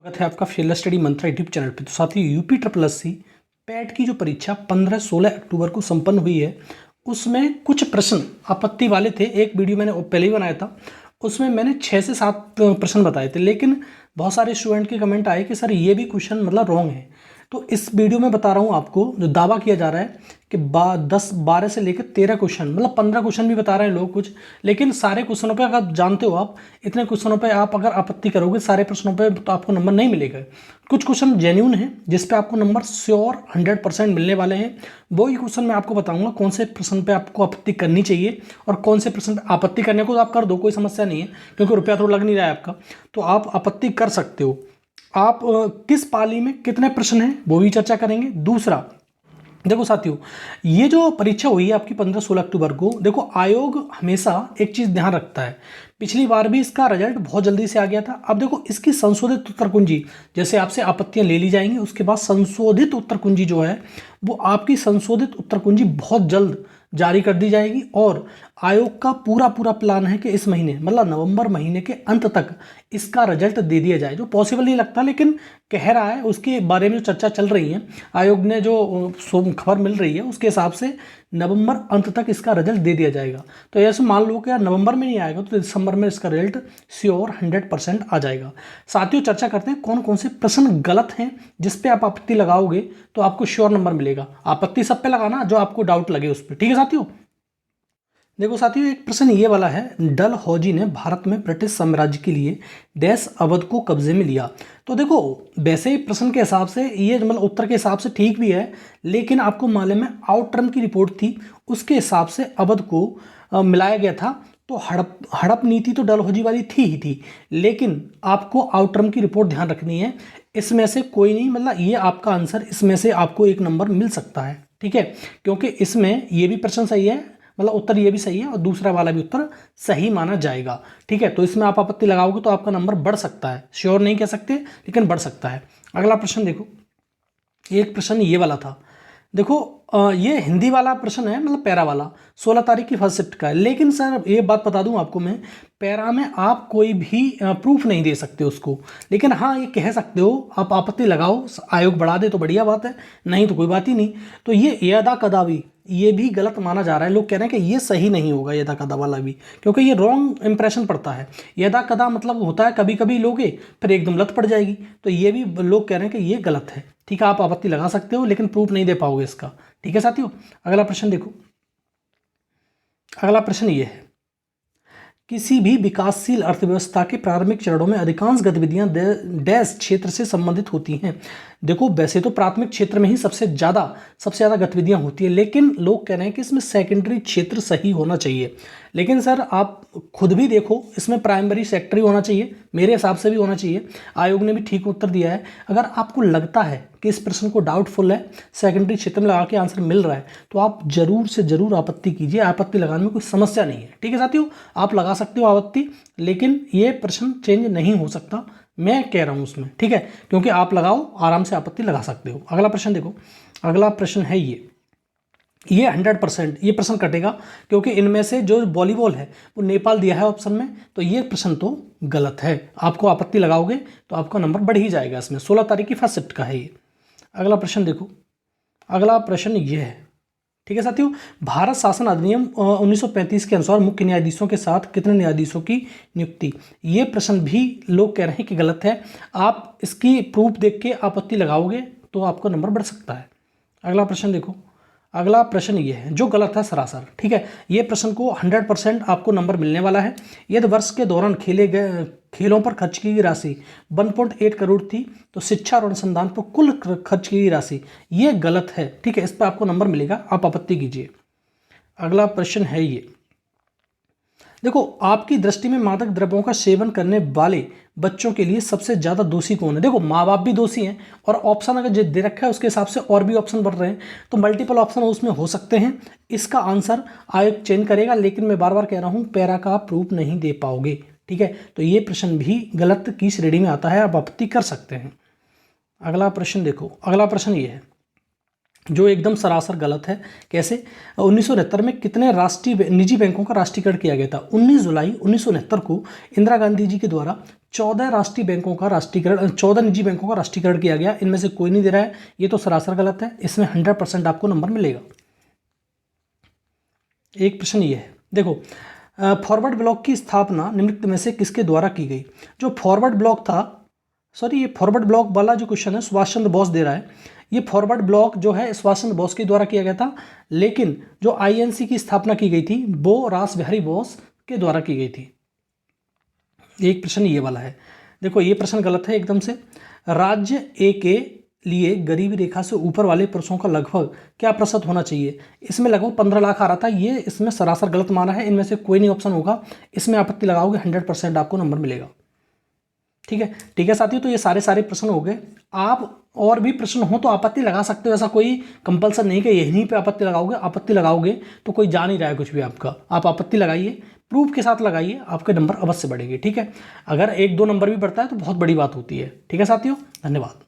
स्वागत है आपका fearless study mantra YouTube channel पे। तो साथ ही UP triple S C PET की जो परीक्षा 15-16 अक्टूबर को संपन्न हुई है, उसमें कुछ प्रश्न आपत्ति वाले थे। एक वीडियो मैंने पहले ही बनाया था, उसमें मैंने 6 से 7 प्रश्न बताए थे, लेकिन बहुत सारे स्टूडेंट के कमेंट आए कि सर ये भी क्वेश्चन मतलब रॉन्ग है। तो इस वीडियो में बता रहा हूँ आपको, जो दावा किया जा रहा है कि 10-12 से लेकर 13 क्वेश्चन, मतलब 15 क्वेश्चन भी बता रहे हैं लोग कुछ, लेकिन सारे क्वेश्चनों पे अगर जानते हो आप, इतने क्वेश्चनों पे आप अगर आपत्ति करोगे सारे प्रश्नों पे, तो आपको नंबर नहीं मिलेगा। कुछ क्वेश्चन जेन्यून हैं जिस पे आपको नंबर श्योर 100% मिलने वाले हैं। वही क्वेश्चन मैं आपको बताऊंगा कौन से प्रश्न पे आपको आपत्ति करनी चाहिए और कौन से प्रश्न पे आपत्ति करने को तो आप कर दो, कोई समस्या नहीं है, क्योंकि रुपया तो लग नहीं रहा है आपका, तो आप आपत्ति कर सकते हो। आप किस पाली में कितने प्रश्न हैं वो भी चर्चा करेंगे। दूसरा, देखो साथियों, ये जो परीक्षा हुई है आपकी 15-16 अक्टूबर को, देखो आयोग हमेशा एक चीज़ ध्यान रखता है, पिछली बार भी इसका रिजल्ट बहुत जल्दी से आ गया था। अब देखो इसकी संशोधित उत्तर कुंजी, जैसे आपसे आपत्तियां ले ली जाएंगी, उसके बाद संशोधित उत्तर कुंजी जो है वो आपकी संशोधित उत्तर कुंजी बहुत जल्द जारी कर दी जाएगी। और आयोग का पूरा प्लान है कि इस महीने, मतलब नवंबर महीने के अंत तक इसका रिजल्ट दे दिया जाए, जो पॉसिबल नहीं लगता, लेकिन कह रहा है, उसके बारे में जो चर्चा चल रही है, आयोग ने जो खबर मिल रही है उसके हिसाब से नवंबर अंत तक इसका रिजल्ट दे दिया जाएगा। तो ऐसे मान लो कि यार नवंबर में नहीं आएगा तो दिसंबर में इसका रिजल्ट श्योर 100% आ जाएगा। साथियों, चर्चा करते हैं कौन कौन से प्रश्न गलत हैं जिस पे आप आपत्ति लगाओगे तो आपको श्योर नंबर मिलेगा। आपत्ति सब पे लगाना जो आपको डाउट लगे उस पर, ठीक है साथियों। देखो साथियों, एक प्रश्न ये वाला है, डलहौजी ने भारत में ब्रिटिश साम्राज्य के लिए डैश अवध को कब्जे में लिया। तो देखो वैसे ही प्रश्न के हिसाब से ये मतलब उत्तर के हिसाब से ठीक भी है, लेकिन आपको मालूम है आउट टर्म की रिपोर्ट थी, उसके हिसाब से अवध को मिलाया गया था। तो हड़प नीति तो डलहौजी वाली थी ही थी, लेकिन आपको आउट टर्म की रिपोर्ट ध्यान रखनी है। इसमें से कोई नहीं, मतलब ये आपका आंसर, इसमें से आपको एक नंबर मिल सकता है, ठीक है, क्योंकि इसमें ये भी प्रश्न सही है, मतलब उत्तर ये भी सही है और दूसरा वाला भी उत्तर सही माना जाएगा, ठीक है। तो इसमें आप आपत्ति लगाओगे तो आपका नंबर बढ़ सकता है, श्योर नहीं कह सकते लेकिन बढ़ सकता है। अगला प्रश्न देखो, एक प्रश्न ये वाला था, देखो ये हिंदी वाला प्रश्न है, मतलब पैरा वाला, 16 तारीख की फर्स्ट शिफ्ट का है, लेकिन सर ये बात बता दूं आपको मैं, पैरा में आप कोई भी प्रूफ नहीं दे सकते उसको, लेकिन हाँ ये कह सकते हो आप आपत्ति लगाओ, आयोग बढ़ा दे तो बढ़िया बात है, नहीं तो कोई बात ही नहीं। तो ये यदा कदावी ये भी गलत माना जा रहा है, लोग कह रहे हैं कि ये सही नहीं होगा यदा कदा वाला भी, क्योंकि ये रॉन्ग इंप्रेशन पड़ता है। यदा कदा मतलब होता है कभी कभी लोगे, फिर एकदम लत पड़ जाएगी, तो ये भी लोग कह रहे हैं कि ये गलत है, ठीक है। आप आपत्ति लगा सकते हो लेकिन प्रूफ नहीं दे पाओगे इसका, ठीक है साथियों। अगला प्रश्न देखो, अगला प्रश्न ये है, किसी भी विकासशील अर्थव्यवस्था के प्रारंभिक चरणों में अधिकांश गतिविधियां डैश क्षेत्र से संबंधित होती हैं। देखो वैसे तो प्राथमिक क्षेत्र में ही सबसे ज़्यादा गतिविधियां होती है, लेकिन लोग कह रहे हैं कि इसमें सेकेंडरी क्षेत्र सही होना चाहिए। लेकिन सर आप खुद भी देखो, इसमें प्राइमरी सेक्टर ही होना चाहिए, मेरे हिसाब से भी होना चाहिए। आयोग ने भी ठीक उत्तर दिया है। अगर आपको लगता है कि इस प्रश्न को डाउटफुल है, सेकेंडरी क्षेत्र में लगा के आंसर मिल रहा है, तो आप जरूर से जरूर आपत्ति कीजिए। आपत्ति लगाने में कोई समस्या नहीं है, ठीक है साथियों, आप लगा सकते हो आपत्ति, लेकिन ये प्रश्न चेंज नहीं हो सकता, मैं कह रहा हूं उसमें, ठीक है, क्योंकि आप लगाओ, आराम से आपत्ति लगा सकते हो। अगला प्रश्न देखो, अगला प्रश्न है ये 100% ये प्रश्न कटेगा, क्योंकि इनमें से जो वॉलीबॉल है वो नेपाल दिया है ऑप्शन में, तो ये प्रश्न तो गलत है। आपको आपत्ति लगाओगे तो आपका नंबर बढ़ ही जाएगा इसमें, 16 तारीख की फर्स्ट शिफ्ट का है ये। अगला प्रश्न देखो, अगला प्रश्न ये है, ठीक है साथियों, भारत शासन अधिनियम 1935 के अनुसार मुख्य न्यायाधीशों के साथ कितने न्यायाधीशों की नियुक्ति। ये प्रश्न भी लोग कह रहे हैं कि गलत है। आप इसकी प्रूफ देख के आपत्ति लगाओगे तो आपका नंबर बढ़ सकता है। अगला प्रश्न देखो, अगला प्रश्न ये है जो गलत है सरासर, ठीक है। ये प्रश्न को 100% आपको नंबर मिलने वाला है। यदि वर्ष के दौरान खेले गए खेलों पर खर्च की गई राशि 1.8 करोड़ थी, तो शिक्षा और अनुसंधान पर कुल खर्च की गई राशि ये गलत है, ठीक है, इस पर आपको नंबर मिलेगा, आप आपत्ति कीजिए। अगला प्रश्न है ये, देखो आपकी दृष्टि में मादक द्रव्यों का सेवन करने वाले बच्चों के लिए सबसे ज़्यादा दोषी कौन है। देखो माँ बाप भी दोषी हैं, और ऑप्शन अगर जो दे रखा है उसके हिसाब से और भी ऑप्शन बढ़ रहे हैं, तो मल्टीपल ऑप्शन उसमें हो सकते हैं। इसका आंसर आयोग चेंज करेगा, लेकिन मैं बार बार कह रहा हूँ पैरा का आप प्रूफ नहीं दे पाओगे, ठीक है। तो ये प्रश्न भी गलत की श्रेणी में आता है, आप आपत्ति कर सकते हैं। अगला प्रश्न देखो, अगला प्रश्न ये है, जो एकदम सरासर गलत है। कैसे? 1969 में कितने राष्ट्रीय निजी बैंकों का राष्ट्रीयकरण किया गया था? 19 जुलाई 1969 को इंदिरा गांधी जी के द्वारा 14 राष्ट्रीय बैंकों का राष्ट्रीयकरण 14 निजी बैंकों का राष्ट्रीयकरण किया गया। इनमें से कोई नहीं दे रहा है, ये तो सरासर गलत है। इसमें 100% आपको नंबर मिलेगा। एक प्रश्न ये है, देखो, फॉरवर्ड ब्लॉक की स्थापना निम्नलिखित में से किसके द्वारा की गई? जो फॉरवर्ड ब्लॉक था, सॉरी, ये फॉरवर्ड ब्लॉक वाला जो क्वेश्चन है सुभाष चंद्र बोस दे रहा है। ये फॉरवर्ड ब्लॉक जो है सुभाष चंद्र बोस के द्वारा किया गया था, लेकिन जो आईएनसी की स्थापना की गई थी वो रास बिहारी बोस के द्वारा की गई थी। एक प्रश्न ये वाला है, देखो ये प्रश्न गलत है एकदम से। राज्य ए के लिए गरीबी रेखा से ऊपर वाले पुरुषों का लगभग क्या प्रतिशत होना चाहिए? इसमें लगभग 15 लाख आ रहा था, ये इसमें सरासर गलत माना है। इनमें से कोई नहीं ऑप्शन होगा, इसमें आपत्ति लगाओगे 100% आपको नंबर मिलेगा। ठीक है साथियों, तो ये सारे प्रश्न हो गए। आप और भी प्रश्न हो तो आपत्ति लगा सकते हो, ऐसा कोई कंपल्सन नहीं कि यहीं पे आपत्ति लगाओगे। आपत्ति लगाओगे तो कोई जा नहीं रहा है कुछ भी आपका, आप आपत्ति लगाइए, प्रूफ के साथ लगाइए, आपके नंबर अवश्य बढ़ेंगे। ठीक है, अगर 1-2 नंबर भी बढ़ता है तो बहुत बड़ी बात होती है। ठीक है साथियों, धन्यवाद।